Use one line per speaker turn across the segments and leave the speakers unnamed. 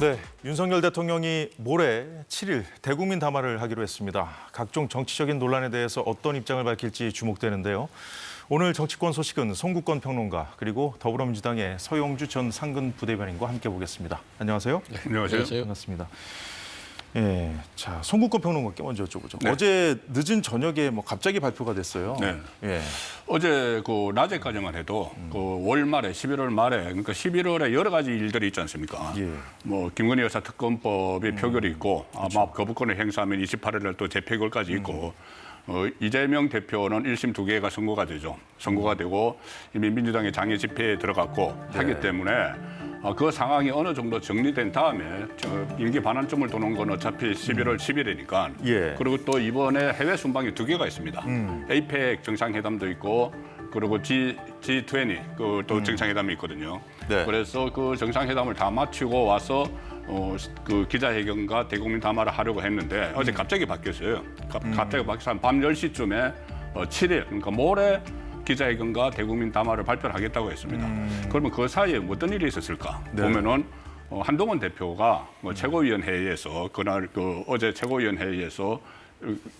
네, 윤석열 대통령이 모레 7일 대국민 담화를 하기로 했습니다. 각종 정치적인 논란에 대해서 어떤 입장을 밝힐지 주목되는데요. 오늘 정치권 소식은 송국권 평론가 그리고 더불어민주당의 서영주 전 상근 부대변인과 함께 보겠습니다. 안녕하세요.
네, 안녕하세요.
반갑습니다. 예, 자, 송국권 평론가께 먼저 여쭤보죠.
네.
어제 늦은 저녁에 갑자기 발표가 됐어요.
네.
예.
어제 낮에까지만 해도 월 말에 11월 말에 그러니까 11월에 여러 가지 일들이 있지 않습니까?
예.
김건희 여사 특검법이 표결이 있고
그렇죠.
아마 거부권을 행사하면 28일 날 또 재표결까지 있고 이재명 대표는 1심 2개가 선고가 되죠. 선고가 되고 이미 민주당의 장외 집회에 들어갔고 하기 때문에 그 상황이 어느 정도 정리된 다음에 임기 반환점을 도는 건 어차피 11월 10일이니까
예.
그리고 또 이번에 해외 순방이 2개가 있습니다. 에이펙 정상회담도 있고 그리고 G20 또 정상회담이 있거든요.
네.
그래서 그 정상회담을 다 마치고 와서 그 기자회견과 대국민 담화를 하려고 했는데 어제 갑자기 바뀌었어요. 갑자기 바뀌어서 밤 10시쯤에 7일 그러니까 모레 기자회견과 대국민 담화를 발표를 하겠다고 했습니다. 그러면 그 사이에 어떤 일이 있었을까?
네.
보면은 한동훈 대표가 최고위원회의에서 그날 어제 최고위원회의에서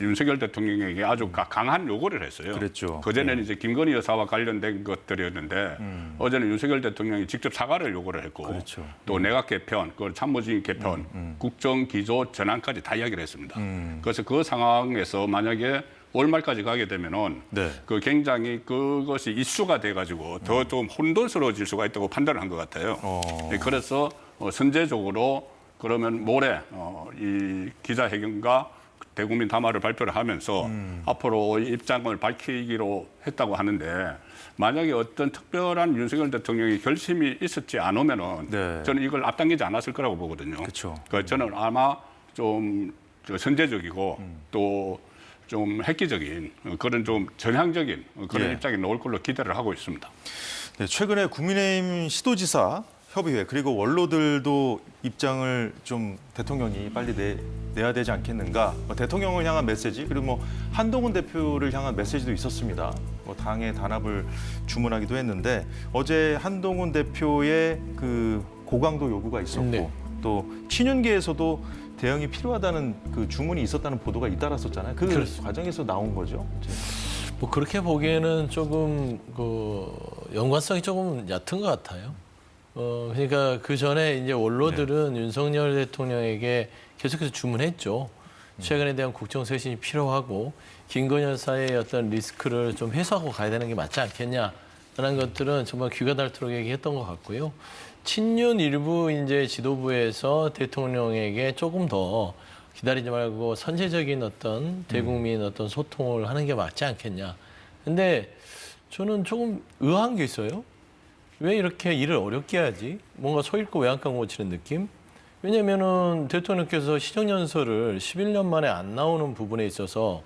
윤석열 대통령에게 아주 강한 요구를 했어요.
그랬죠.
그전에는 이제 김건희 여사와 관련된 것들이었는데 어제는 윤석열 대통령이 직접 사과를 요구를 했고
그렇죠.
또 내각 개편, 참모진 개편, 국정 기조 전환까지 다 이야기를 했습니다. 그래서 그 상황에서 만약에 월말까지 가게 되면은
네.
굉장히 그것이 이슈가 돼가지고 더 좀 혼돈스러워질 수가 있다고 판단을 한 것 같아요. 네, 그래서 선제적으로 그러면 모레 이 기자회견과 대국민 담화를 발표를 하면서 앞으로 입장을 밝히기로 했다고 하는데 만약에 어떤 특별한 윤석열 대통령의 결심이 있었지 않으면은
네.
저는 이걸 앞당기지 않았을 거라고 보거든요.
그렇죠.
그러니까 저는 아마 좀 선제적이고 또 좀 획기적인 그런 좀 전향적인 그런
예.
입장이 나올 걸로 기대를 하고 있습니다.
네, 최근에 국민의힘 시도지사 협의회 그리고 원로들도 입장을 좀 대통령이 빨리 내야 되지 않겠는가. 대통령을 향한 메시지 그리고 한동훈 대표를 향한 메시지도 있었습니다. 당의 단합을 주문하기도 했는데 어제 한동훈 대표의 그 고강도 요구가 있었고
네.
또 친윤계에서도 대응이 필요하다는 그 주문이 있었다는 보도가 잇따랐었잖아요. 그
그렇습니다.
과정에서 나온 거죠.
그렇게 보기에는 조금 연관성이 조금 얕은 것 같아요. 그러니까 그 전에 이제 원로들은 윤석열 대통령에게 계속해서 주문했죠. 최근에 대한 국정 쇄신이 필요하고 김건희 여사의 어떤 리스크를 좀 해소하고 가야 되는 게 맞지 않겠냐라는 것들은 정말 귀가 닳도록 얘기했던 것 같고요. 친윤 일부 이제 지도부에서 대통령에게 조금 더 기다리지 말고 선제적인 어떤 대국민 어떤 소통을 하는 게 맞지 않겠냐. 근데 저는 조금 의아한 게 있어요. 왜 이렇게 일을 어렵게 하지? 뭔가 소 잃고 외양간 고치는 느낌? 왜냐면은 대통령께서 시정연설을 11년 만에 안 나오는 부분에 있어서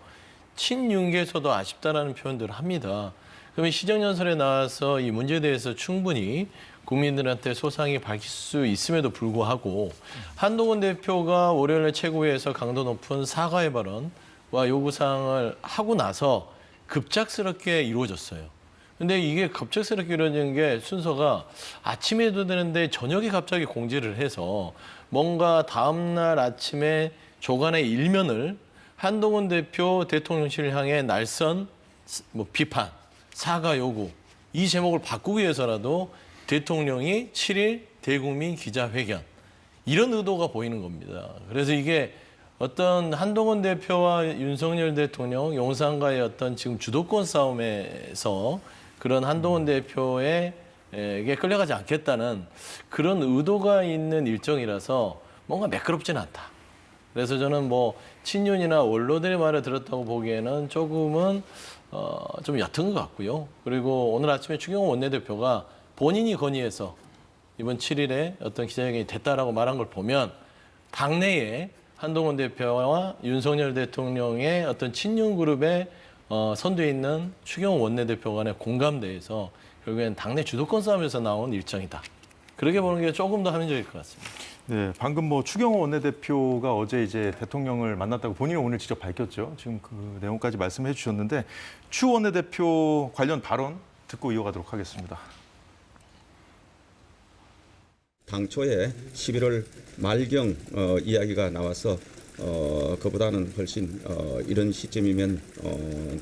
친윤계에서도 아쉽다라는 표현들을 합니다. 그러면 시정연설에 나와서 이 문제에 대해서 충분히 국민들한테 소상히 밝힐 수 있음에도 불구하고 한동훈 대표가 월요일 최고위에서 강도 높은 사과의 발언과 요구사항을 하고 나서 급작스럽게 이루어졌어요. 근데 이게 갑작스럽게 이루어진 게 순서가 아침에 해도 되는데 저녁에 갑자기 공지를 해서 뭔가 다음날 아침에 조간의 일면을 한동훈 대표 대통령실을 향해 날선 비판, 사과 요구 이 제목을 바꾸기 위해서라도 대통령이 7일 대국민 기자회견 이런 의도가 보이는 겁니다. 그래서 이게 어떤 한동훈 대표와 윤석열 대통령 용산과의 어떤 지금 주도권 싸움에서 그런 한동훈 대표에게 끌려가지 않겠다는 그런 의도가 있는 일정이라서 뭔가 매끄럽지는 않다. 그래서 저는 친윤이나 원로들의 말을 들었다고 보기에는 조금은 좀 얕은 것 같고요. 그리고 오늘 아침에 추경호 원내대표가 본인이 건의해서 이번 7일에 어떤 기자회견이 됐다라고 말한 걸 보면 당내에 한동훈 대표와 윤석열 대통령의 어떤 친윤 그룹의 선두에 있는 추경호 원내대표 간의 공감대에서 결국엔 당내 주도권 싸움에서 나온 일정이다. 그렇게 보는 게 조금 더 합리적일 것 같습니다.
네, 방금 추경호 원내대표가 어제 이제 대통령을 만났다고 본인이 오늘 직접 밝혔죠. 지금 그 내용까지 말씀해 주셨는데 추 원내대표 관련 발언 듣고 이어가도록 하겠습니다.
당초에 11월 말경 이야기가 나와서 그보다는 훨씬 이런 시점이면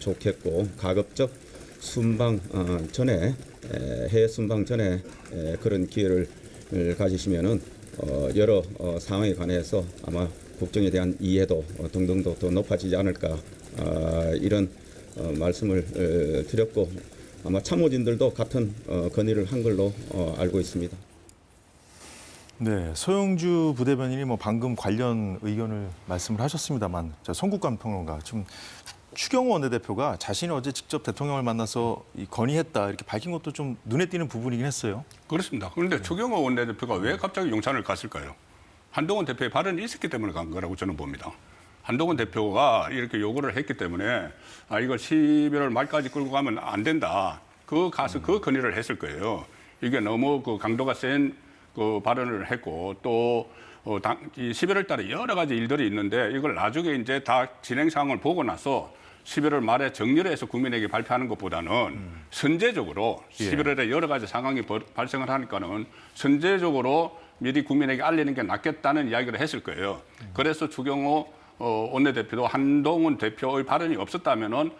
좋겠고 가급적 순방 전에 해외 순방 전에 그런 기회를 가지시면은 여러 상황에 관해서 아마 국정에 대한 이해도 등등도 더 높아지지 않을까 이런 말씀을 드렸고 아마 참모진들도 같은 건의를 한 걸로 알고 있습니다.
네, 소영주 부대변인이 뭐 방금 관련 의견을 말씀을 하셨습니다만, 자, 송국관 평론가, 좀 추경호 원내대표가 자신이 어제 직접 대통령을 만나서 건의했다 이렇게 밝힌 것도 좀 눈에 띄는 부분이긴 했어요.
그렇습니다. 그런데 추경호 원내대표가 왜 갑자기 용산을 갔을까요? 한동훈 대표의 발언이 있었기 때문에 간 거라고 저는 봅니다. 한동훈 대표가 이렇게 요구를 했기 때문에 이걸 11월 말까지 끌고 가면 안 된다. 가서 그 건의를 했을 거예요. 이게 너무 그 강도가 센 그 발언을 했고 또 11월 달에 여러 가지 일들이 있는데 이걸 나중에 이제 다 진행 상황을 보고 나서 11월 말에 정리를 해서 국민에게 발표하는 것보다는 선제적으로 11월에 여러 가지 상황이 발생을 하니까는 선제적으로 미리 국민에게 알리는 게 낫겠다는 이야기를 했을 거예요. 그래서 추경호 원내대표도 한동훈 대표의 발언이 없었다면은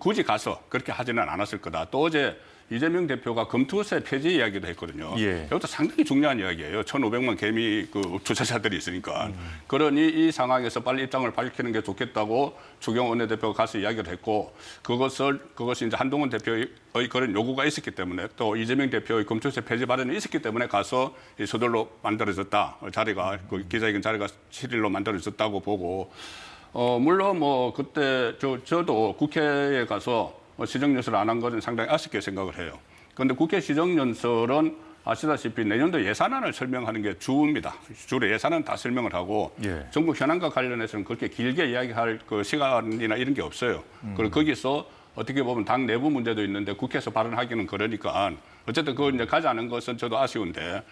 굳이 가서 그렇게 하지는 않았을 거다. 또 어제 이재명 대표가 검투세 폐지 이야기도 했거든요. 이것도 상당히 중요한 이야기예요. 1,500만 개미 투자자들이 있으니까. 그러니 이 상황에서 빨리 입장을 밝히는 게 좋겠다고 추경호 원내대표가 가서 이야기를 했고 그것이 이제 한동훈 대표의 그런 요구가 있었기 때문에 또 이재명 대표의 검투세 폐지 발언이 있었기 때문에 가서 서둘러 만들어졌다. 자리가 기자회견 자리가 7일로 만들어졌다고 보고 물론 뭐 그때 저도 국회에 가서 시정연설을 안 한 것은 상당히 아쉽게 생각을 해요. 그런데 국회 시정연설은 아시다시피 내년도 예산안을 설명하는 게 주입니다. 주로 예산은 다 설명을 하고 정부 현안과 관련해서는 그렇게 길게 이야기할 그 시간이나 이런 게 없어요. 그리고 거기서 어떻게 보면 당 내부 문제도 있는데 국회에서 발언하기는 그러니까 어쨌든 그걸 이제 가지 않은 것은 저도 아쉬운데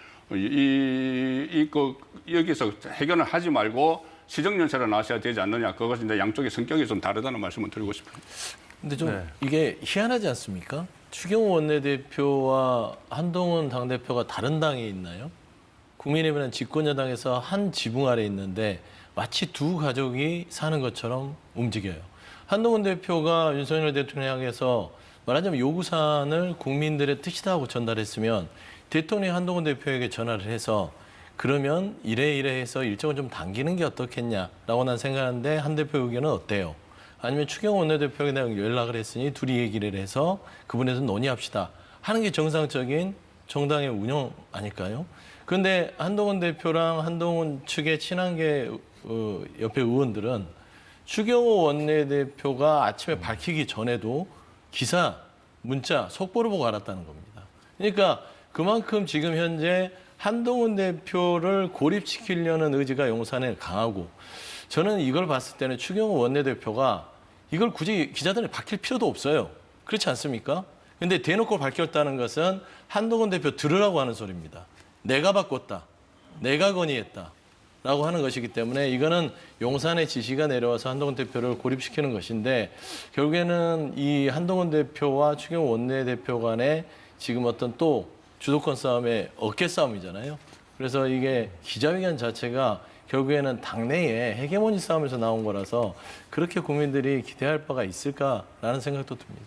여기서 해결을 하지 말고 시정연설을 나와야 되지 않느냐. 그것이 이제 양쪽의 성격이 좀 다르다는 말씀을 드리고 싶습니다.
근데 좀 이게 희한하지 않습니까? 추경호 원내대표와 한동훈 당대표가 다른 당에 있나요? 국민의힘은 집권여당에서 한 지붕 아래 있는데 마치 두 가족이 사는 것처럼 움직여요. 한동훈 대표가 윤석열 대통령 향해서 말하자면 요구사안을 국민들의 뜻이다 하고 전달했으면 대통령이 한동훈 대표에게 전화를 해서 그러면 이래 해서 일정을 좀 당기는 게 어떻겠냐라고 난 생각하는데 한 대표 의견은 어때요? 아니면 추경호 원내대표에게 내가 연락을 했으니 둘이 얘기를 해서 그분에서 논의합시다 하는 게 정상적인 정당의 운영 아닐까요? 그런데 한동훈 대표랑 한동훈 측의 친한계 옆에 의원들은 추경호 원내대표가 아침에 밝히기 전에도 기사, 문자, 속보를 보고 알았다는 겁니다. 그러니까 그만큼 지금 현재 한동훈 대표를 고립시키려는 의지가 용산에 강하고 저는 이걸 봤을 때는 추경호 원내대표가 이걸 굳이 기자들한테 밝힐 필요도 없어요. 그렇지 않습니까? 근데 대놓고 밝혔다는 것은 한동훈 대표 들으라고 하는 소리입니다. 내가 바꿨다. 내가 건의했다. 라고 하는 것이기 때문에 이거는 용산의 지시가 내려와서 한동훈 대표를 고립시키는 것인데 결국에는 이 한동훈 대표와 추경호 원내대표 간에 지금 어떤 또 주도권 싸움의 어깨 싸움이잖아요. 그래서 이게 기자회견 자체가 결국에는 당내에 헤게모니 싸움에서 나온 거라서 그렇게 국민들이 기대할 바가 있을까라는 생각도 듭니다.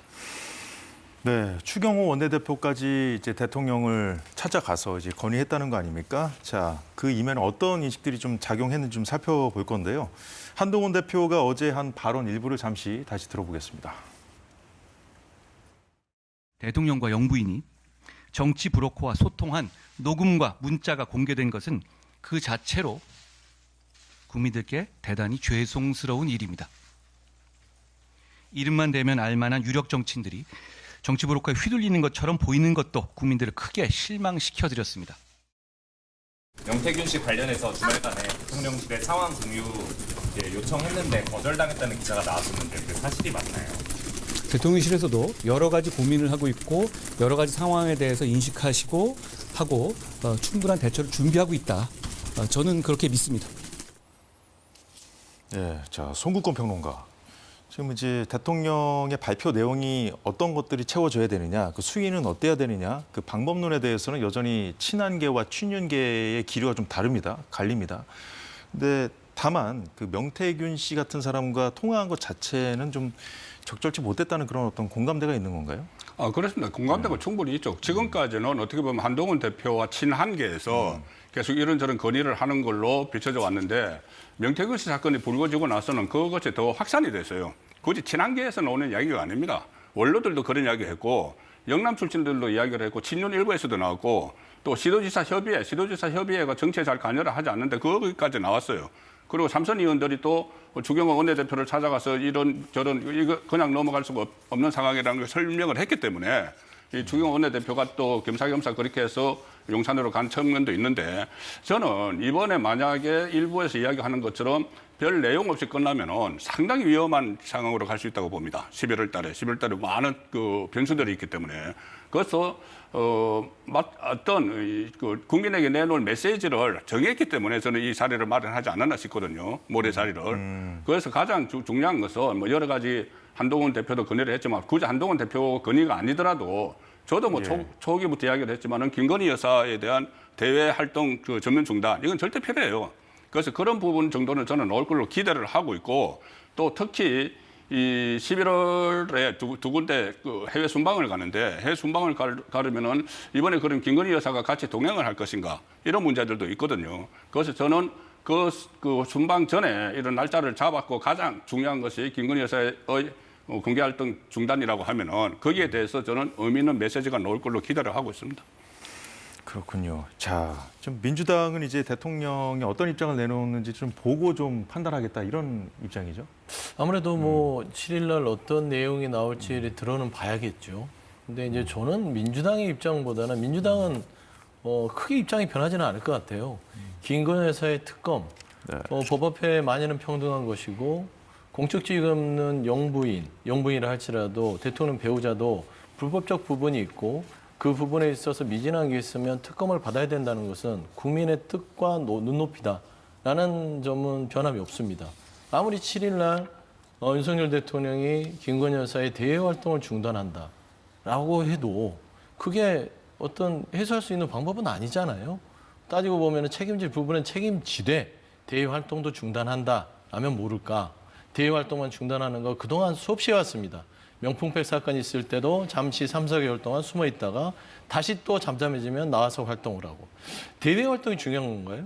네, 추경호 원내대표까지 이제 대통령을 찾아가서 이제 건의했다는 거 아닙니까? 자, 그 이면에 어떤 인식들이 좀 작용했는지 좀 살펴볼 건데요. 한동훈 대표가 어제 한 발언 일부를 잠시 다시 들어보겠습니다.
대통령과 영부인이 정치 브로커와 소통한 녹음과 문자가 공개된 것은 그 자체로 국민들께 대단히 죄송스러운 일입니다. 이름만 대면 알만한 유력 정치인들이 정치 브로커에 휘둘리는 것처럼 보이는 것도 국민들을 크게 실망시켜드렸습니다.
명태균 씨 관련해서 주말간에 대통령실에 상황 공유 요청했는데 거절당했다는 기사가 나왔었는데 그 사실이 맞나요?
대통령실에서도 여러 가지 고민을 하고 있고 여러 가지 상황에 대해서 인식하시고 하고 충분한 대처를 준비하고 있다. 저는 그렇게 믿습니다.
네, 자, 송국권 평론가. 지금 이제 대통령의 발표 내용이 어떤 것들이 채워져야 되느냐, 그 수위는 어때야 되느냐, 그 방법론에 대해서는 여전히 친한계와 친윤계의 기류가 좀 다릅니다. 갈립니다. 근데 다만 그 명태균 씨 같은 사람과 통화한 것 자체는 좀 적절치 못했다는 그런 어떤 공감대가 있는 건가요?
그렇습니다. 공감대가 충분히 있죠. 지금까지는 어떻게 보면 한동훈 대표와 친한계에서 계속 이런저런 건의를 하는 걸로 비춰져 왔는데 명태균 씨 사건이 불거지고 나서는 그것이 더 확산이 됐어요. 굳이 친한계에서 나오는 이야기가 아닙니다. 원로들도 그런 이야기했고 영남 출신들도 이야기를 했고 친윤 일부에서도 나왔고 또 시도지사 협의회가 정치에 잘 관여를 하지 않는데 거기까지 나왔어요. 그리고 삼선 의원들이 또 주경호 원내대표를 찾아가서 이런 저런 이거 그냥 넘어갈 수가 없는 상황이라는 걸 설명을 했기 때문에 이 주경호 원내대표가 또 겸사겸사 그렇게 해서 용산으로 간 측면도 있는데 저는 이번에 만약에 일부에서 이야기하는 것처럼 별 내용 없이 끝나면은 상당히 위험한 상황으로 갈 수 있다고 봅니다. 11월 달에 많은 그 변수들이 있기 때문에. 그래서 어떤 그 국민에게 내놓을 메시지를 정했기 때문에 저는 이 자리를 마련하지 않았나 싶거든요. 모레 자리를. 그래서 가장 중요한 것은 뭐 여러 가지 한동훈 대표도 건의를 했지만 굳이 한동훈 대표 건의가 아니더라도 저도 뭐 초기부터 이야기를 했지만은 김건희 여사에 대한 대외 활동 그 전면 중단 이건 절대 필요해요. 그래서 그런 부분 정도는 저는 나올 걸로 기대를 하고 있고 또 특히 이 11월에 두 군데 그 해외 순방을 가는데 해외 순방을 가려면은 이번에 그럼 김건희 여사가 같이 동행을 할 것인가 이런 문제들도 있거든요. 그래서 저는 그 순방 전에 이런 날짜를 잡았고 가장 중요한 것이 김건희 여사의 공개 활동 중단이라고 하면은 거기에 대해서 저는 의미 있는 메시지가 나올 걸로 기대를 하고 있습니다.
그렇군요. 자, 좀 민주당은 이제 대통령이 어떤 입장을 내놓는지 좀 보고 좀 판단하겠다 이런 입장이죠.
아무래도 뭐 7일 날 어떤 내용이 나올지 들어는 봐야겠죠. 근데 이제 저는 민주당의 입장보다는 민주당은 크게 입장이 변하지는 않을 것 같아요. 김건희 여사의 특검,
네.
법 앞에 만인은 평등한 것이고 공적 지위 없는 영부인이라 할지라도 대통령 배우자도 불법적 부분이 있고 그 부분에 있어서 미진한 게 있으면 특검을 받아야 된다는 것은 국민의 뜻과 눈높이다라는 점은 변함이 없습니다. 아무리 7일 날 윤석열 대통령이 김건희 여사의 대외 활동을 중단한다라고 해도 그게 어떤 해소할 수 있는 방법은 아니잖아요. 따지고 보면 책임질 부분은 책임지되 대외 활동도 중단한다라면 모를까. 대외 활동만 중단하는 거 그동안 수없이 해왔습니다. 명품백 사건이 있을 때도 잠시 3, 4개월 동안 숨어 있다가 다시 또 잠잠해지면 나와서 활동을 하고. 대외 활동이 중요한 건가요?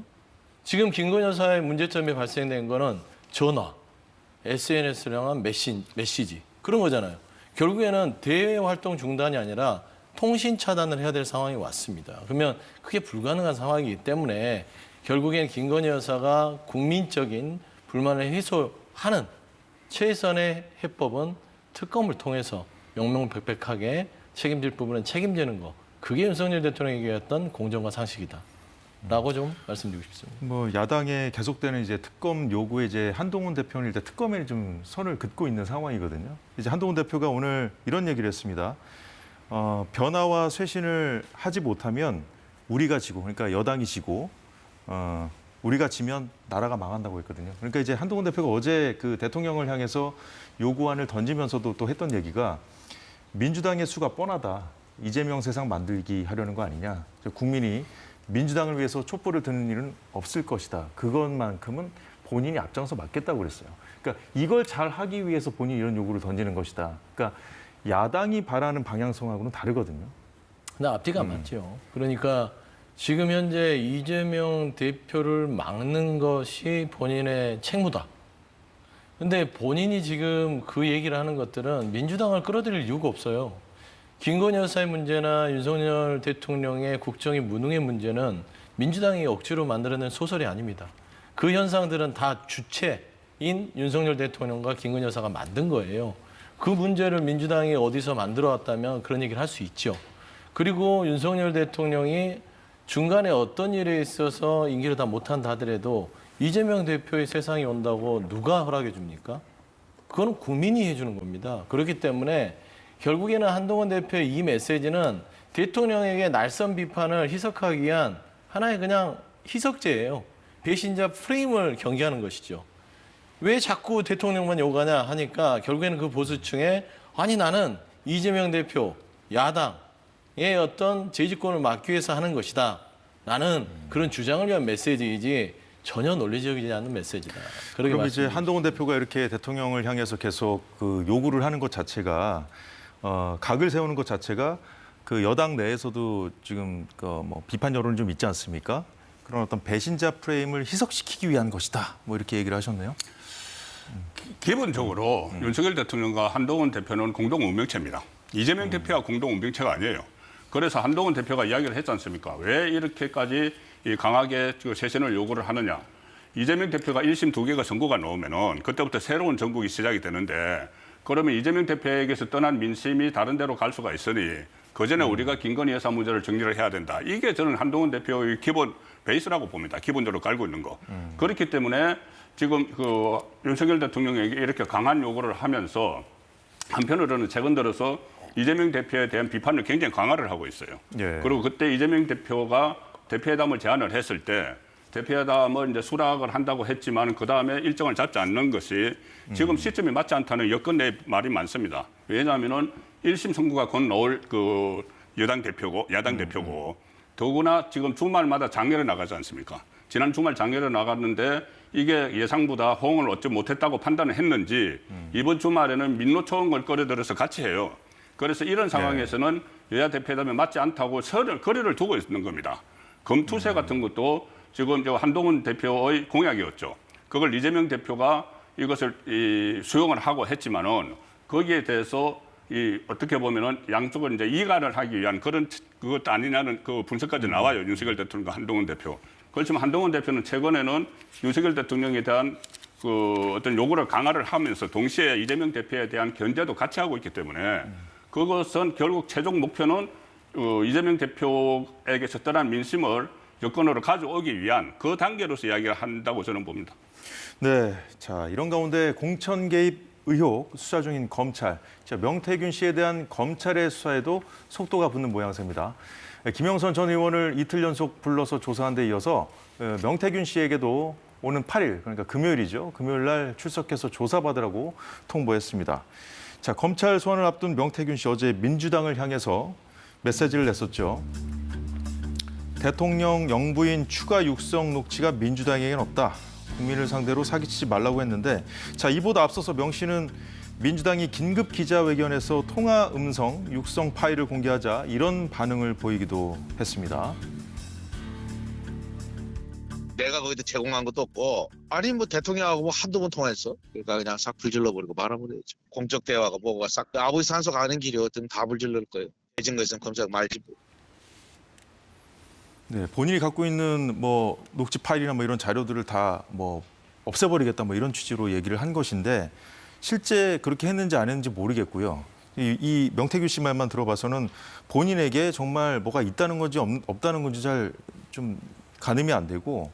지금 김건희 여사의 문제점이 발생된 거는 전화, SNS를 향한 메시지 그런 거잖아요. 결국에는 대외 활동 중단이 아니라 통신 차단을 해야 될 상황이 왔습니다. 그러면 그게 불가능한 상황이기 때문에 결국엔 김건희 여사가 국민적인 불만을 해소하는 최선의 해법은 특검을 통해서 명명백백하게 책임질 부분은 책임지는 거. 그게 윤석열 대통령이 얘기했던 공정과 상식이다라고 좀 말씀드리고 싶습니다.
뭐 야당의 계속되는 이제 특검 요구에 이제 한동훈 대표는 일단 특검에 좀 선을 긋고 있는 상황이거든요. 이제 한동훈 대표가 오늘 이런 얘기를 했습니다. 변화와 쇄신을 하지 못하면 우리가 지고, 그러니까 여당이 지고, 우리가 지면 나라가 망한다고 했거든요. 그러니까 이제 한동훈 대표가 어제 그 대통령을 향해서 요구안을 던지면서도 또 했던 얘기가 민주당의 수가 뻔하다. 이재명 세상 만들기 하려는 거 아니냐. 국민이 민주당을 위해서 촛불을 드는 일은 없을 것이다. 그것만큼은 본인이 앞장서 맡겠다고 그랬어요. 그러니까 이걸 잘 하기 위해서 본인이 이런 요구를 던지는 것이다. 그러니까 야당이 바라는 방향성하고는 다르거든요.
근데 앞뒤가 안 맞죠. 그러니까 지금 현재 이재명 대표를 막는 것이 본인의 책무다. 근데 본인이 지금 그 얘기를 하는 것들은 민주당을 끌어들일 이유가 없어요. 김건희 여사의 문제나 윤석열 대통령의 국정의 무능의 문제는 민주당이 억지로 만들어낸 소설이 아닙니다. 그 현상들은 다 주체인 윤석열 대통령과 김건희 여사가 만든 거예요. 그 문제를 민주당이 어디서 만들어 왔다면 그런 얘기를 할 수 있죠. 그리고 윤석열 대통령이 중간에 어떤 일에 있어서 임기를 다 못한다 하더라도 이재명 대표의 세상이 온다고 누가 허락해 줍니까? 그건 국민이 해주는 겁니다. 그렇기 때문에 결국에는 한동훈 대표의 이 메시지는 대통령에게 날선 비판을 희석하기 위한 하나의 그냥 희석제예요. 배신자 프레임을 경계하는 것이죠. 왜 자꾸 대통령만 요구하냐 하니까 결국에는 그 보수층에 아니 나는 이재명 대표 야당의 어떤 재집권을 막기 위해서 하는 것이다. 나는 그런 주장을 위한 메시지이지 전혀 논리적이지 않은 메시지다. 그렇게
그럼 이제
말씀드립니다.
한동훈 대표가 이렇게 대통령을 향해서 계속 그 요구를 하는 것 자체가 각을 세우는 것 자체가 그 여당 내에서도 지금 뭐 비판 여론이 좀 있지 않습니까? 그런 어떤 배신자 프레임을 희석시키기 위한 것이다. 뭐 이렇게 얘기를 하셨네요.
기본적으로 윤석열 대통령과 한동훈 대표는 공동 운명체입니다. 이재명 대표와 공동 운명체가 아니에요. 그래서 한동훈 대표가 이야기를 했지 않습니까? 왜 이렇게까지 강하게 쇄신을 요구를 하느냐. 이재명 대표가 1심 2개가 선고가 나오면은 그때부터 새로운 전국이 시작이 되는데 그러면 이재명 대표에게서 떠난 민심이 다른 데로 갈 수가 있으니 그 전에 우리가 김건희 여사 문제를 정리를 해야 된다. 이게 저는 한동훈 대표의 기본 베이스라고 봅니다. 기본적으로 갈고 있는 거. 그렇기 때문에 지금 그 윤석열 대통령에게 이렇게 강한 요구를 하면서 한편으로는 최근 들어서 이재명 대표에 대한 비판을 굉장히 강화를 하고 있어요.
예.
그리고 그때 이재명 대표가 대표회담을 제안을 했을 때 대표회담을 이제 수락을 한다고 했지만 그 다음에 일정을 잡지 않는 것이 지금 시점이 맞지 않다는 여건 내 말이 많습니다. 왜냐하면은 1심 선고가 곧 나올 그 여당 대표고 야당 대표고 더구나 지금 주말마다 장례를 나가지 않습니까? 지난 주말 장례를 나갔는데 이게 예상보다 호응을 얻지 못했다고 판단을 했는지 이번 주말에는 민노총을 끌어들여서 같이 해요. 그래서 이런 상황에서는 여야 대표회담에 맞지 않다고 거리를 두고 있는 겁니다. 검투세 같은 것도 지금 한동훈 대표의 공약이었죠. 그걸 이재명 대표가 이것을 수용을 하고 했지만은 거기에 대해서 어떻게 보면은 양쪽을 이제 이간을 하기 위한 그런 그것도 아니냐는 그 분석까지 나와요. 윤석열 대통령과 한동훈 대표. 그렇지만 한동훈 대표는 최근에는 윤석열 대통령에 대한 그 어떤 요구를 강화를 하면서 동시에 이재명 대표에 대한 견제도 같이 하고 있기 때문에 그것은 결국 최종 목표는 이재명 대표에게서 떠난 민심을 여건으로 가져오기 위한 그 단계로서 이야기를 한다고 저는 봅니다.
네, 자 이런 가운데 공천 개입 의혹 수사 중인 검찰, 명태균 씨에 대한 검찰의 수사에도 속도가 붙는 모양새입니다. 김영선 전 의원을 이틀 연속 불러서 조사한 데 이어서 명태균 씨에게도 오는 8일, 그러니까 금요일이죠. 금요일 날 출석해서 조사받으라고 통보했습니다. 자, 검찰 소환을 앞둔 명태균 씨 어제 민주당을 향해서 메시지를 냈었죠. 대통령 영부인 추가 육성 녹취가 민주당에겐 없다. 국민을 상대로 사기치지 말라고 했는데 자 이보다 앞서서 명 씨는 민주당이 긴급 기자회견에서 통화 음성 육성 파일을 공개하자 이런 반응을 보이기도 했습니다.
내가 거기다 제공한 것도 없고 아니 뭐 대통령하고 뭐 한두 번 통화했어. 그러니까 그냥 싹 불질러버리고 말아버려야죠. 공적 대화가 뭐가 싹 아버지 산소 가는 길이었든 다 불질러 거예요. 해진 거 있으면 검찰 말지.
네, 본인이 갖고 있는 뭐 녹취 파일이나 뭐 이런 자료들을 다 뭐 없애버리겠다 뭐 이런 취지로 얘기를 한 것인데 실제 그렇게 했는지 안 했는지 모르겠고요. 이 명태균 씨 말만 들어봐서는 본인에게 정말 뭐가 있다는 건지 없다는 건지 잘 좀 가늠이 안 되고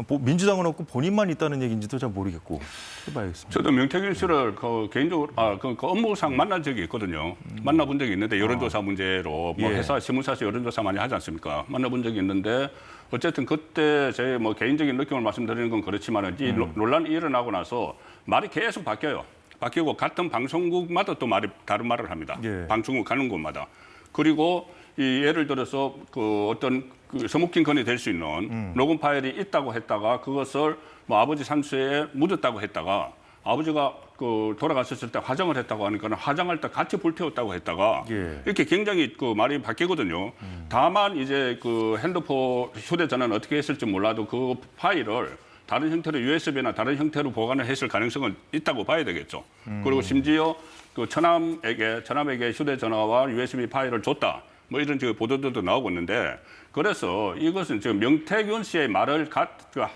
민주당은 없고 본인만 있다는 얘기인지도 잘 모르겠고 해봐야겠습니다.
저도 명태균 씨를 개인적으로 그 업무상 만난 적이 있거든요. 만나본 적이 있는데 여론조사 문제로 뭐
예.
회사 신문사에서 여론조사 많이 하지 않습니까? 만나본 적이 있는데 어쨌든 그때 제 뭐 개인적인 느낌을 말씀드리는 건 그렇지만 이 논란이 일어나고 나서 말이 계속 바뀌어요. 바뀌고 같은 방송국마다 또 다른 말을 합니다.
예.
방송국 가는 곳마다. 그리고 예를 들어서 그 어떤 그 서묵힌 건이 될 수 있는 녹음 파일이 있다고 했다가 그것을 뭐 아버지 산수에 묻었다고 했다가 아버지가 그 돌아가셨을 때 화장을 했다고 하니까는 화장할 때 같이 불태웠다고 했다가
예.
이렇게 굉장히 그 말이 바뀌거든요. 다만 이제 그 핸드폰 휴대전화는 어떻게 했을지 몰라도 그 파일을 다른 형태로 USB나 다른 형태로 보관을 했을 가능성은 있다고 봐야 되겠죠. 그리고 심지어 그 처남에게 휴대전화와 USB 파일을 줬다. 뭐 이런 보도들도 나오고 있는데 그래서 이것은 지금 명태균 씨의 말을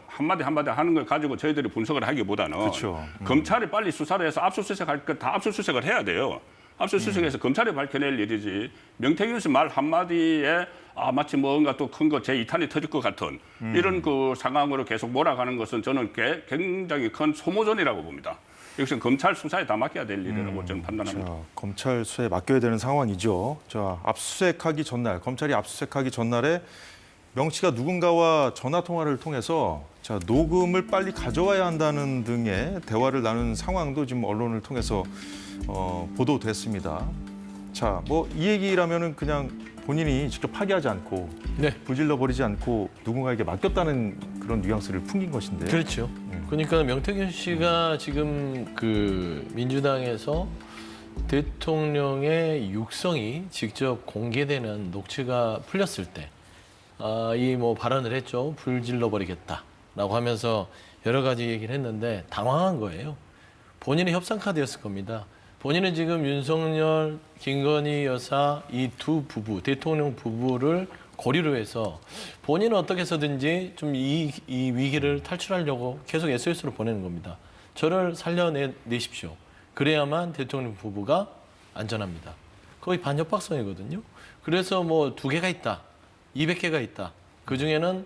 한마디 하는 걸 가지고 저희들이 분석을 하기보다는
그렇죠.
검찰이 빨리 수사를 해서 압수수색할 것 다 압수수색을 해야 돼요. 압수수색해서 검찰이 밝혀낼 일이지 명태균 씨 말 한마디에 마치 뭔가 또 큰 거 제2탄이 터질 것 같은 이런 그 상황으로 계속 몰아가는 것은 저는 굉장히 큰 소모전이라고 봅니다. 이것은 검찰 수사에 다 맡겨야 될 일이라고 저는 판단합니다.
자, 검찰 수사에 맡겨야 되는 상황이죠. 자, 검찰이 압수수색하기 전날에 명 씨가 누군가와 전화 통화를 통해서 자, 녹음을 빨리 가져와야 한다는 등의 대화를 나눈 상황도 지금 언론을 통해서 보도됐습니다. 자, 뭐 이 얘기라면은 그냥 본인이 직접 파기하지 않고
네.
불질러 버리지 않고 누군가에게 맡겼다는 그런 뉘앙스를 풍긴 것인데.
그렇죠. 그러니까 명태균 씨가 지금 그 민주당에서 대통령의 육성이 직접 공개되는 녹취가 풀렸을 때, 이 뭐 발언을 했죠. 불질러 버리겠다라고 하면서 여러 가지 얘기를 했는데 당황한 거예요. 본인의 협상 카드였을 겁니다. 본인은 지금 윤석열, 김건희 여사 이 두 부부, 대통령 부부를 고리로 해서 본인은 어떻게 해서든지 좀 이 위기를 탈출하려고 계속 SOS를 보내는 겁니다. 저를 살려내십시오. 그래야만 대통령 부부가 안전합니다. 거의 반협박성이거든요. 그래서 뭐 2개가 있다, 200개가 있다. 그중에는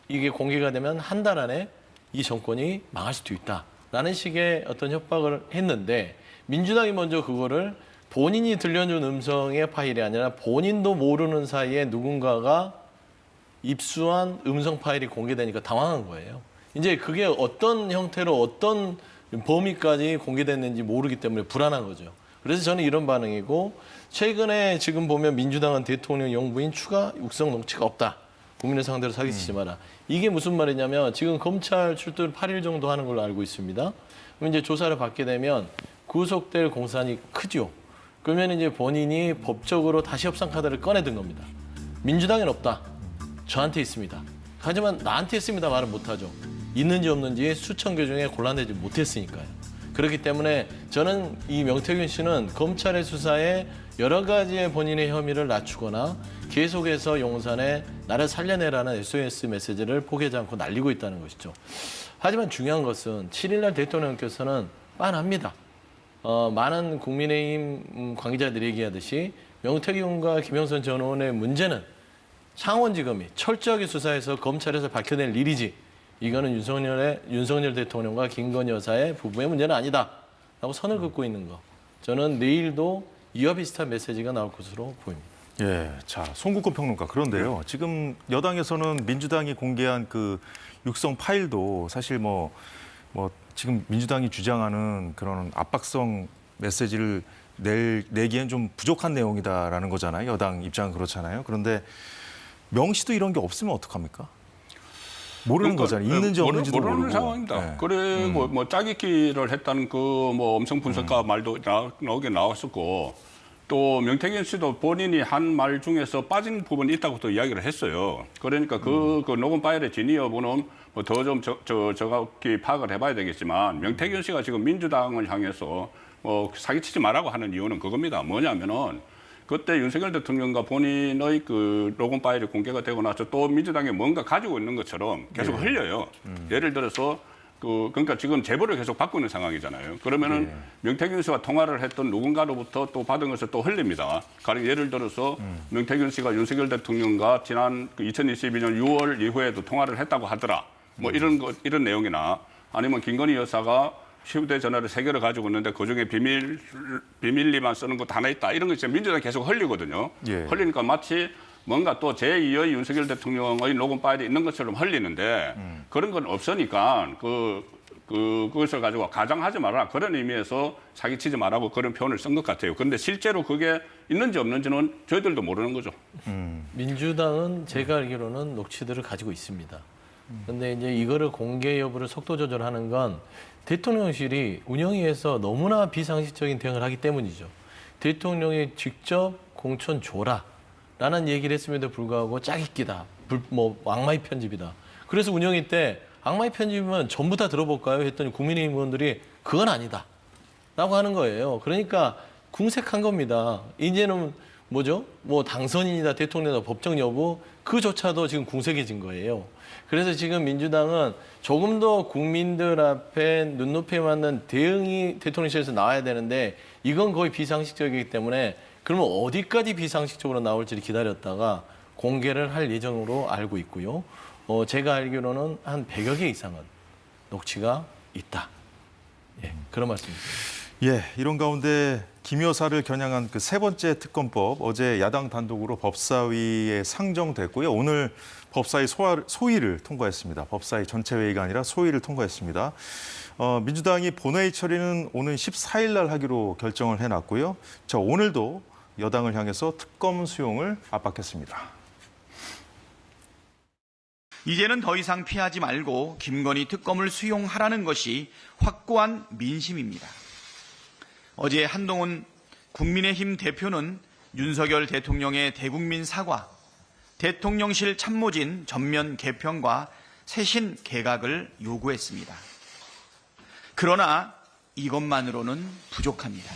이게 공개가 되면 한 달 안에 이 정권이 망할 수도 있다라는 식의 어떤 협박을 했는데 민주당이 먼저 그거를 본인이 들려준 음성의 파일이 아니라 본인도 모르는 사이에 누군가가 입수한 음성 파일이 공개되니까 당황한 거예요. 이제 그게 어떤 형태로 어떤 범위까지 공개됐는지 모르기 때문에 불안한 거죠. 그래서 저는 이런 반응이고, 최근에 지금 보면 민주당은 대통령 영부인 추가 육성 녹취가 없다. 국민을 상대로 사기치지 마라. 이게 무슨 말이냐면 지금 검찰 출두를 8일 정도 하는 걸로 알고 있습니다. 그럼 이제 조사를 받게 되면 구속될 공산이 크죠. 그러면 이제 본인이 법적으로 다시 협상 카드를 꺼내든 겁니다. 민주당엔 없다. 저한테 있습니다. 하지만 나한테 있습니다 말은 못하죠. 있는지 없는지 수천 개 중에 골라내지 못했으니까요. 그렇기 때문에 저는 이 명태균 씨는 검찰의 수사에 여러 가지의 본인의 혐의를 낮추거나 계속해서 용산에 나를 살려내라는 SOS 메시지를 포기하지 않고 날리고 있다는 것이죠. 하지만 중요한 것은 7일날 대통령께서는 빤합니다. 많은 국민의힘 관계자들이 얘기하듯이 명태균과 김영선 전 의원의 문제는 창원지검이 철저하게 수사해서 검찰에서 밝혀낼 일이지, 이거는 윤석열 대통령과 김건희 여사의 부부의 문제는 아니다 라고 선을 긋고 있는 거. 저는 내일도 이와 비슷한 메시지가 나올 것으로 보입니다.
예, 자, 송국권 평론가. 그런데요, 지금 여당에서는 민주당이 공개한 그 육성 파일도 사실 뭐 지금 민주당이 주장하는 그런 압박성 메시지를 내기엔 좀 부족한 내용이다라는 거잖아요. 여당 입장은 그렇잖아요. 그런데 명 씨도 이런 게 없으면 어떡합니까? 모르는 거잖아요. 있는지 없는지도
모르는
모르고.
상황입니다.
네.
그리고 뭐 짜깁기를 했다는 그 뭐 엄청 분석가 말도 나오게 나왔었고, 또 명태균 씨도 본인이 한 말 중에서 빠진 부분이 있다고 또 이야기를 했어요. 그러니까 그 녹음 파일의 진위 여부는 뭐 더 좀 정확히 파악을 해봐야 되겠지만, 명태균 씨가 지금 민주당을 향해서 사기치지 말라고 하는 이유는 그겁니다. 뭐냐면은 그때 윤석열 대통령과 본인의 그 녹음 파일이 공개가 되고 나서 또 민주당에 뭔가 가지고 있는 것처럼 계속 흘려요. 예를 들어서 그러니까 지금 제보를 계속 받고 있는 상황이잖아요. 그러면은 명태균 씨와 통화를 했던 누군가로부터 또 받은 것을 또 흘립니다. 가령 예를 들어서 명태균 씨가 윤석열 대통령과 지난 2022년 6월 이후에도 통화를 했다고 하더라. 뭐 이런 내용이나, 아니면 김건희 여사가 휴대전화를 3개를 가지고 있는데 그중에 비밀리만 쓰는 것도 하나 있다. 이런 거 지금 민주당이 계속 흘리거든요.
예.
흘리니까 마치 뭔가 또 제2의 윤석열 대통령의 녹음 파일이 있는 것처럼 흘리는데 그런 건 없으니까 그것을 가지고 가장하지 마라. 그런 의미에서 사기치지 말라고 그런 표현을 쓴 것 같아요. 그런데 실제로 그게 있는지 없는지는 저희들도 모르는 거죠.
민주당은 제가 알기로는 녹취들을 가지고 있습니다. 그런데 이제 이거를 공개 여부를 속도 조절하는 건 대통령실이 운영위에서 너무나 비상식적인 대응을 하기 때문이죠. 대통령이 직접 공천 줘라라는 얘기를 했음에도 불구하고 짜깁기다, 악마의 편집이다. 그래서 운영위 때 악마의 편집이면 전부 다 들어볼까요? 했더니 국민의힘 의원들이 그건 아니다 라고 하는 거예요. 그러니까 궁색한 겁니다. 이제는 뭐죠? 당선인이다, 대통령이다, 법정 여부, 그조차도 지금 궁색해진 거예요. 그래서 지금 민주당은 조금 더 국민들 앞에 눈높이에 맞는 대응이 대통령실에서 나와야 되는데 이건 거의 비상식적이기 때문에 그러면 어디까지 비상식적으로 나올지를 기다렸다가 공개를 할 예정으로 알고 있고요. 제가 알기로는 한 100여 개 이상은 녹취가 있다. 예, 그런 말씀입니다.
예, 이런 가운데 김 여사를 겨냥한 그 세 번째 특검법 어제 야당 단독으로 법사위에 상정됐고요. 오늘 법사위 소위를 통과했습니다. 법사위 전체 회의가 아니라 소위를 통과했습니다. 민주당이 본회의 처리는 오는 14일 날 하기로 결정을 해놨고요. 자, 오늘도 여당을 향해서 특검 수용을 압박했습니다.
이제는 더 이상 피하지 말고 김건희 특검을 수용하라는 것이 확고한 민심입니다. 어제 한동훈 국민의힘 대표는 윤석열 대통령의 대국민 사과, 대통령실 참모진 전면 개편과 새신 개각을 요구했습니다. 그러나 이것만으로는 부족합니다.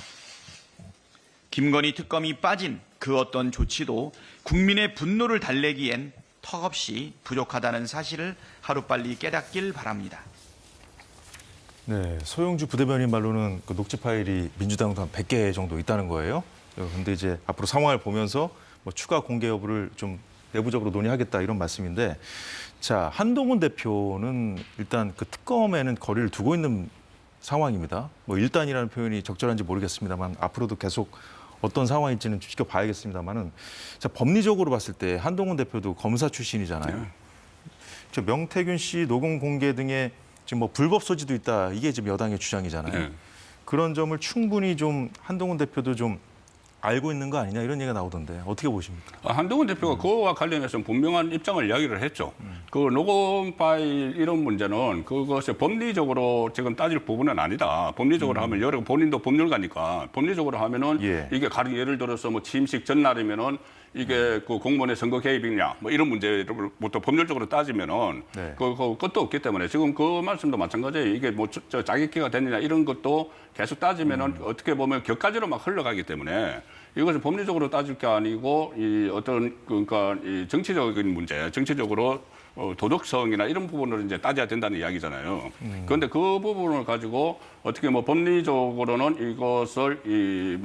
김건희 특검이 빠진 그 어떤 조치도 국민의 분노를 달래기엔 턱없이 부족하다는 사실을 하루빨리 깨닫길 바랍니다.
네, 소영주 부대변인 말로는 그 녹취 파일이 민주당도 한 100개 정도 있다는 거예요. 그런데 이제 앞으로 상황을 보면서 뭐 추가 공개 여부를 좀 내부적으로 논의하겠다 이런 말씀인데, 자, 한동훈 대표는 일단 그 특검에는 거리를 두고 있는 상황입니다. 뭐 일단이라는 표현이 적절한지 모르겠습니다만 앞으로도 계속 어떤 상황일지는 지켜봐야겠습니다만은, 자, 법리적으로 봤을 때 한동훈 대표도 검사 출신이잖아요. 저 명태균 씨 녹음 공개 등의 지금 뭐 불법 소지도 있다, 이게 지금 여당의 주장이잖아요. 그런 점을 충분히 좀 한동훈 대표도 좀 알고 있는 거 아니냐 이런 얘기가 나오던데 어떻게 보십니까?
한동훈 대표가 그거와 관련해서 분명한 입장을 이야기를 했죠. 그 녹음 파일 이런 문제는 그것이 법리적으로 지금 따질 부분은 아니다. 법리적으로 하면 여러 본인도 법률가니까 법리적으로 하면은 이게 가령 예를 들어서 뭐 취임식 전날이면은 이게 그 공무원의 선거 개입이냐 뭐 이런 문제부터 법률적으로 따지면은 그것도 없기 때문에 지금 그 말씀도 마찬가지예요. 이게 뭐 자객기가 됐느냐 이런 것도 계속 따지면은 어떻게 보면 격가지로 막 흘러가기 때문에 이것을 법리적으로 따질 게 아니고 이 어떤 그러니까 이 정치적인 문제, 정치적으로 도덕성이나 이런 부분을 이제 따져야 된다는 이야기잖아요. 그런데 그 부분을 가지고 어떻게 뭐 법리적으로는 이것을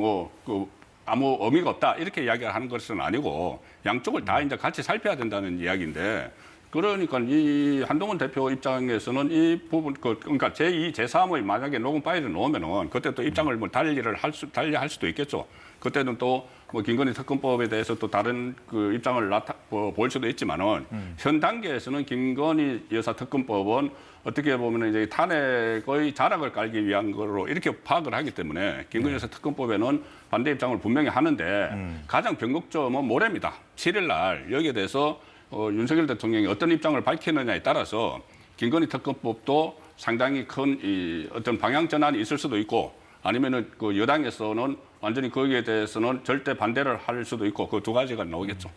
아무 의미가 없다 이렇게 이야기를 하는 것은 아니고 양쪽을 다 이제 같이 살펴야 된다는 이야기인데, 그러니까 이 한동훈 대표 입장에서는 이 부분 그러니까 제2, 제3의 만약에 녹음 파일을 놓으면은 그때 또 입장을 뭐 달리할 수도 있겠죠. 그때는 또 뭐 김건희 특검법에 대해서 또 다른 그 입장을 보일 수도 있지만은 현 단계에서는 김건희 여사 특검법은 어떻게 보면 이제 탄핵의 자락을 깔기 위한 거로 이렇게 파악을 하기 때문에 김건희 여사 특검법에는 반대 입장을 분명히 하는데 가장 변곡점은 모레입니다. 7일 날 여기에 대해서 윤석열 대통령이 어떤 입장을 밝히느냐에 따라서 김건희 특검법도 상당히 큰 이 어떤 방향 전환이 있을 수도 있고 아니면은 그 여당에서는 완전히 거기에 대해서는 절대 반대를 할 수도 있고 그 두 가지가 나오겠죠.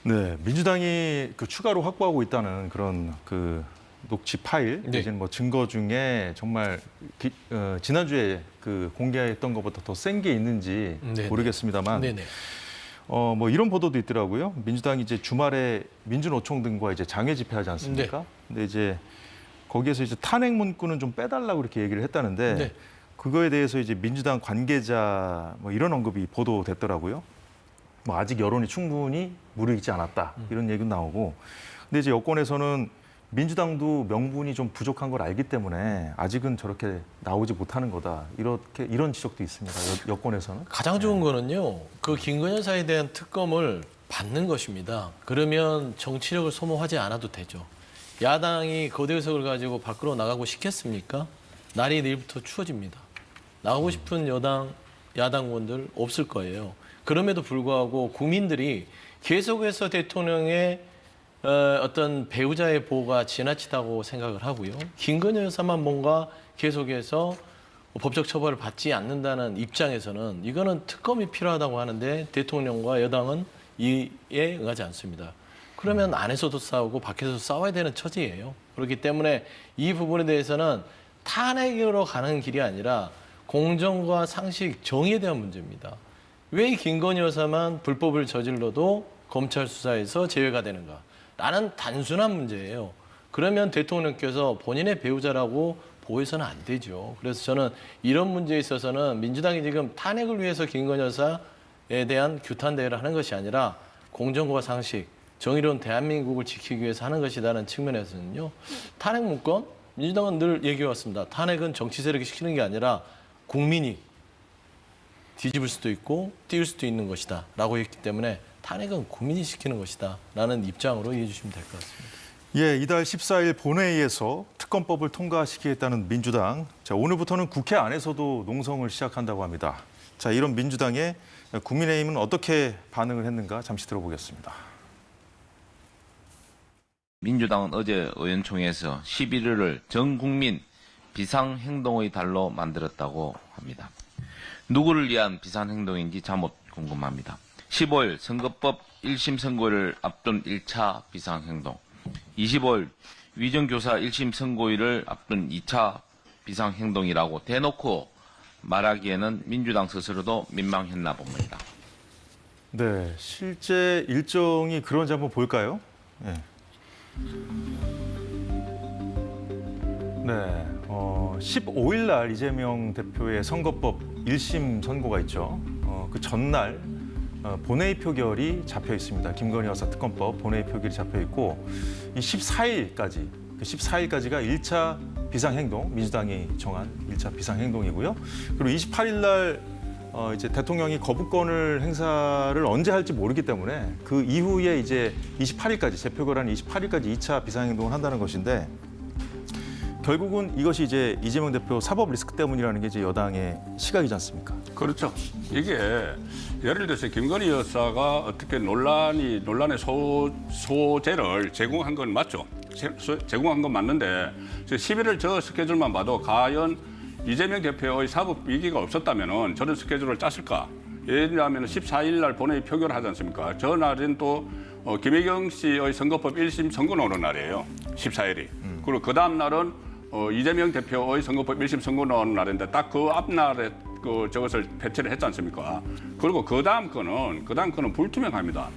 네, 민주당이 그 추가로 확보하고 있다는 그런 그 녹취 파일, 이제 뭐 증거 중에 정말 지난주에 그 공개했던 것보다 더 센 게 있는지 모르겠습니다만, 뭐 이런 보도도 있더라고요. 민주당이 이제 주말에 민주노총 등과 이제 장외 집회하지 않습니까? 근데 이제 거기에서 이제 탄핵 문구는 좀 빼달라고 이렇게 얘기를 했다는데. 그거에 대해서 이제 민주당 관계자 뭐 이런 언급이 보도됐더라고요. 뭐 아직 여론이 충분히 무르익지 않았다 이런 얘기도 나오고. 근데 이제 여권에서는 민주당도 명분이 좀 부족한 걸 알기 때문에 아직은 저렇게 나오지 못하는 거다 이런 지적도 있습니다. 여권에서는.
가장 좋은 거는요. 그 김건희 여사에 대한 특검을 받는 것입니다. 그러면 정치력을 소모하지 않아도 되죠. 야당이 거대 의석을 가지고 밖으로 나가고 싶겠습니까? 날이 내일부터 추워집니다. 나가고 싶은 야당 의원들 없을 거예요. 그럼에도 불구하고 국민들이 계속해서 대통령의 어떤 배우자의 보호가 지나치다고 생각을 하고요. 김건희 여사만 뭔가 계속해서 법적 처벌을 받지 않는다는 입장에서는 이거는 특검이 필요하다고 하는데 대통령과 여당은 이에 응하지 않습니다. 그러면 안에서도 싸우고 밖에서도 싸워야 되는 처지예요. 그렇기 때문에 이 부분에 대해서는 탄핵으로 가는 길이 아니라 공정과 상식, 정의에 대한 문제입니다. 왜 김건희 여사만 불법을 저질러도 검찰 수사에서 제외가 되는가? 라는 단순한 문제예요. 그러면 대통령께서 본인의 배우자라고 보호해서는 안 되죠. 그래서 저는 이런 문제에 있어서는 민주당이 지금 탄핵을 위해서 김건희 여사에 대한 규탄 대회를 하는 것이 아니라 공정과 상식, 정의로운 대한민국을 지키기 위해서 하는 것이라는 측면에서는요. 탄핵 문건 민주당은 늘 얘기해왔습니다. 탄핵은 정치 세력이 시키는 게 아니라 국민이 뒤집을 수도 있고 띄울 수도 있는 것이다 라고 했기 때문에 탄핵은 국민이 시키는 것이다 라는 입장으로 이해해 주시면 될 것 같습니다.
예, 이달 14일 본회의에서 특검법을 통과시키겠다는 민주당. 자, 오늘부터는 국회 안에서도 농성을 시작한다고 합니다. 자, 이런 민주당에 국민의힘은 어떻게 반응을 했는가 잠시 들어보겠습니다.
민주당은 어제 의원총회에서 11일을 전 국민 비상행동의 달로 만들었다고 합니다. 누구를 위한 비상행동인지 잠옷 궁금합니다. 15일 선거법 1심 선고일을 앞둔 1차 비상행동, 25일 위정교사 1심 선고일을 앞둔 2차 비상행동이라고 대놓고 말하기에는 민주당 스스로도 민망했나 봅니다.
네, 실제 일정이 그런지 한번 볼까요? 네. 네, 15일 날 이재명 대표의 선거법 1심 선고가 있죠. 그 전날 본회의 표결이 잡혀 있습니다. 김건희 여사 특검법 본회의 표결이 잡혀 있고 이 14일까지, 그 14일까지가 1차 비상행동, 민주당이 정한 1차 비상행동이고요. 그리고 28일 날 이제 대통령이 거부권을 행사를 언제 할지 모르기 때문에 그 이후에 이제 28일까지, 재표결한 28일까지 2차 비상행동을 한다는 것인데 결국은 이것이 이제 이재명 대표 사법 리스크 때문이라는 게 이제 여당의 시각이지 않습니까?
그렇죠. 이게 예를 들어서 김건희 여사가 어떻게 논란의 소재를 제공한 건 맞죠. 제공한 건 맞는데 11일 저 스케줄만 봐도 과연 이재명 대표의 사법 위기가 없었다면 저런 스케줄을 짰을까? 예를 들면 14일 날 본회의 표결을 하지 않습니까? 저 날은 또 김혜경 씨의 선거법 1심 선고 나오는 날이에요. 14일이. 그리고 그 다음 날은 이재명 대표의 선거법 1심 선고 나오는 날인데 딱 그 앞날에 저것을 배치를 했지 않습니까? 그리고 그 다음 건은 불투명합니다.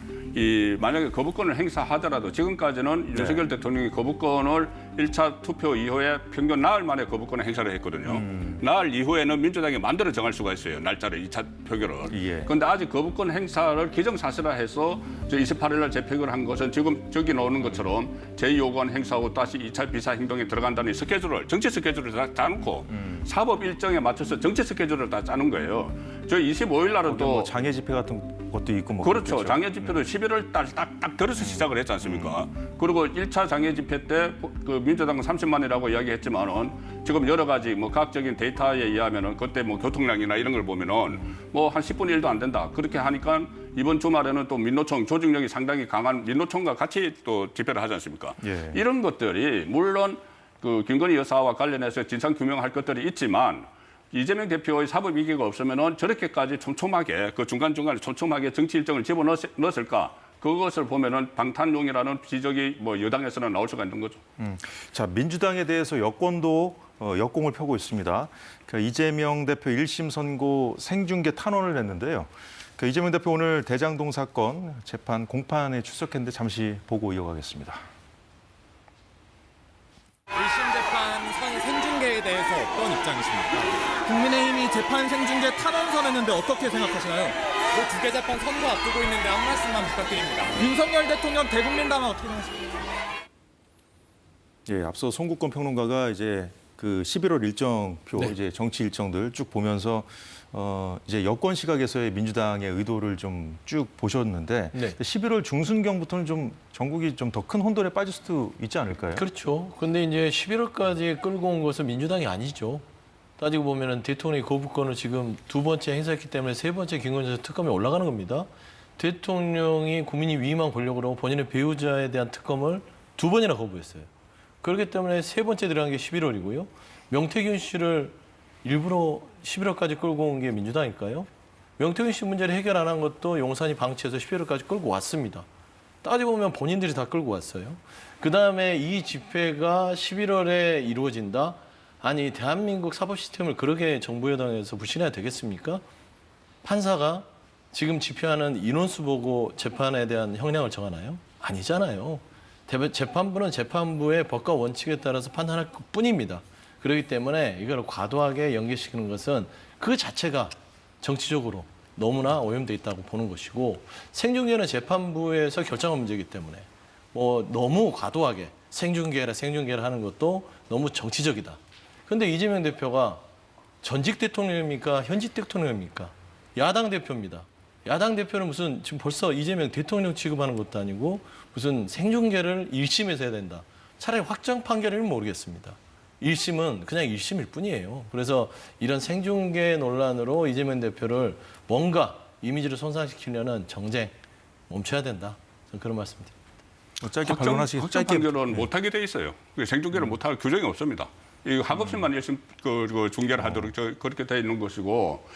만약에 거부권을 행사하더라도 지금까지는 윤석열 대통령이 거부권을 1차 투표 이후에 평균 나흘 만에 거부권을 행사를 했거든요. 나흘 이후에는 민주당이 마음대로 정할 수가 있어요. 날짜를 2차 표결을. 그런데 아직 거부권 행사를 기정사실화해서 28일 날 재표결을 한 것은 지금 저기 나오는 것처럼 제2요구안 행사 후 다시 2차 비상행동에 들어간다는 스케줄을, 정치 스케줄을 다 짜놓고 사법 일정에 맞춰서 정치 스케줄을 다 짜는 거예요. 저 25일 날은 또
뭐 장애 집회 같은 것도 있고 뭐
그렇죠.
그렇겠죠.
장애 집회도 11월 달 딱 들어서 시작을 했지 않습니까? 그리고 1차 장애 집회 때 그 민주당은 30만이라고 이야기했지만은 지금 여러 가지 뭐 과학적인 데이터에 의하면은 그때 뭐 교통량이나 이런 걸 보면은 뭐 한 10분의 1도 안 된다. 그렇게 하니까 이번 주말에는 또 민노총 조직력이 상당히 강한 민노총과 같이 또 집회를 하지 않습니까? 이런 것들이 물론 그 김건희 여사와 관련해서 진상 규명할 것들이 있지만 이재명 대표의 사법 위기가 없으면은 저렇게까지 촘촘하게 그 중간중간에 촘촘하게 정치 일정을 집어넣었을까? 그것을 보면은 방탄용이라는 지적이 뭐 여당에서는 나올 수가 있는 거죠.
자, 민주당에 대해서 여권도 역공을 펴고 있습니다. 그러니까 이재명 대표 1심 선고 생중계 탄원을 냈는데요. 그러니까 이재명 대표 오늘 대장동 사건 재판 공판에 출석했는데 잠시 보고 이어가겠습니다.
1심 재판 생중계에 대해서 어떤 입장이십니까? 국민의힘이 재판 생중계 탄원 선언했는데 어떻게 생각하시나요? 두 개 재판 선고 앞두고 있는데 한 말씀만 부탁드립니다. 윤석열 대통령 대국민당은 어떻게 생각하십니까?
예, 앞서 송국권 평론가가 이제 그 11월 일정표 이제 정치 일정들 쭉 보면서 이제 여권 시각에서의 민주당의 의도를 좀 쭉 보셨는데 11월 중순경부터는 좀 전국이 좀 더 큰 혼돈에 빠질 수도 있지 않을까요?
그렇죠. 근데 이제 11월까지 끌고 온 것은 민주당이 아니죠. 따지고 보면은 대통령이 거부권을 지금 두 번째 행사했기 때문에 세 번째 김건희 여사 특검에 올라가는 겁니다. 대통령이 국민이 위임한 권력으로 본인의 배우자에 대한 특검을 두 번이나 거부했어요. 그렇기 때문에 세 번째 들어간 게 11월이고요. 명태균 씨를 일부러 11월까지 끌고 온 게 민주당일까요? 명태균 씨 문제를 해결 안 한 것도 용산이 방치해서 11월까지 끌고 왔습니다. 따지고 보면 본인들이 다 끌고 왔어요. 그다음에 이 집회가 11월에 이루어진다? 아니, 대한민국 사법 시스템을 그렇게 정부 여당에서 불신해야 되겠습니까? 판사가 지금 집회하는 인원수 보고 재판에 대한 형량을 정하나요? 아니잖아요. 재판부는 재판부의 법과 원칙에 따라서 판단할 뿐입니다. 그렇기 때문에 이걸 과도하게 연계시키는 것은 그 자체가 정치적으로 너무나 오염돼 있다고 보는 것이고, 생중계는 재판부에서 결정한 문제이기 때문에 뭐 너무 과도하게 생중계를 하는 것도 너무 정치적이다. 근데 이재명 대표가 전직 대통령입니까? 현직 대통령입니까? 야당 대표입니다. 야당 대표는 무슨 지금 벌써 이재명 대통령 취급하는 것도 아니고 무슨 생중계를 1심에서 해야 된다. 차라리 확정 판결이면 모르겠습니다. 1심은 그냥 1심일 뿐이에요. 그래서 이런 생중계 논란으로 이재명 대표를 뭔가 이미지를 손상시키려는 정쟁 멈춰야 된다. 저는 그런 말씀드립니다.
짧게
확정
반론하시겠어요? 짧게
판결은 못하게 돼 있어요. 생중계를 못할 규정이 없습니다. 이 하급심만 열심히 그 중계를 하도록 그렇게 돼 있는 것이고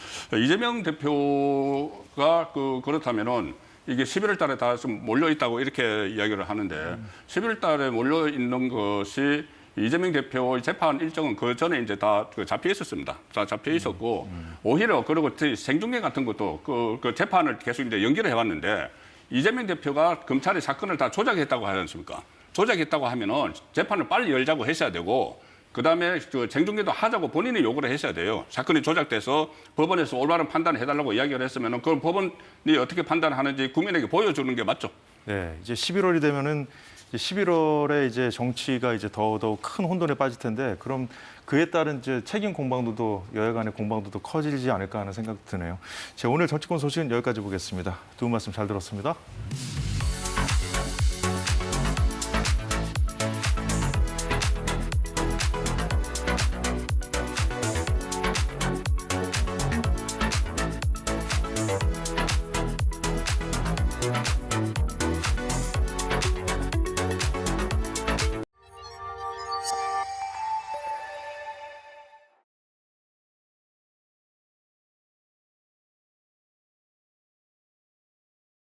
이재명 대표가 그렇다면은 이게 11월 달에 다 좀 몰려 있다고 이렇게 이야기를 하는데 11월 달에 몰려 있는 것이 이재명 대표의 재판 일정은 그 전에 이제 다 잡혀 있었습니다. 다 잡혀 있었고 오히려 그리고 생중계 같은 것도 그 재판을 계속 이제 연기를 해왔는데 이재명 대표가 검찰이 사건을 다 조작했다고 하지 않습니까? 조작했다고 하면은 재판을 빨리 열자고 했어야 되고 그다음에 그 생중계도 하자고 본인이 요구를 했어야 돼요. 사건이 조작돼서 법원에서 올바른 판단을 해달라고 이야기를 했으면은 그걸 법원이 어떻게 판단하는지 국민에게 보여주는 게 맞죠.
네, 이제 11월이 되면은 11월에 이제 정치가 이제 더더욱 큰 혼돈에 빠질 텐데 그럼 그에 따른 이제 책임 공방도도 여야 간의 공방도도 커지지 않을까 하는 생각 드네요. 자, 오늘 정치권 소식은 여기까지 보겠습니다. 두 분 말씀 잘 들었습니다.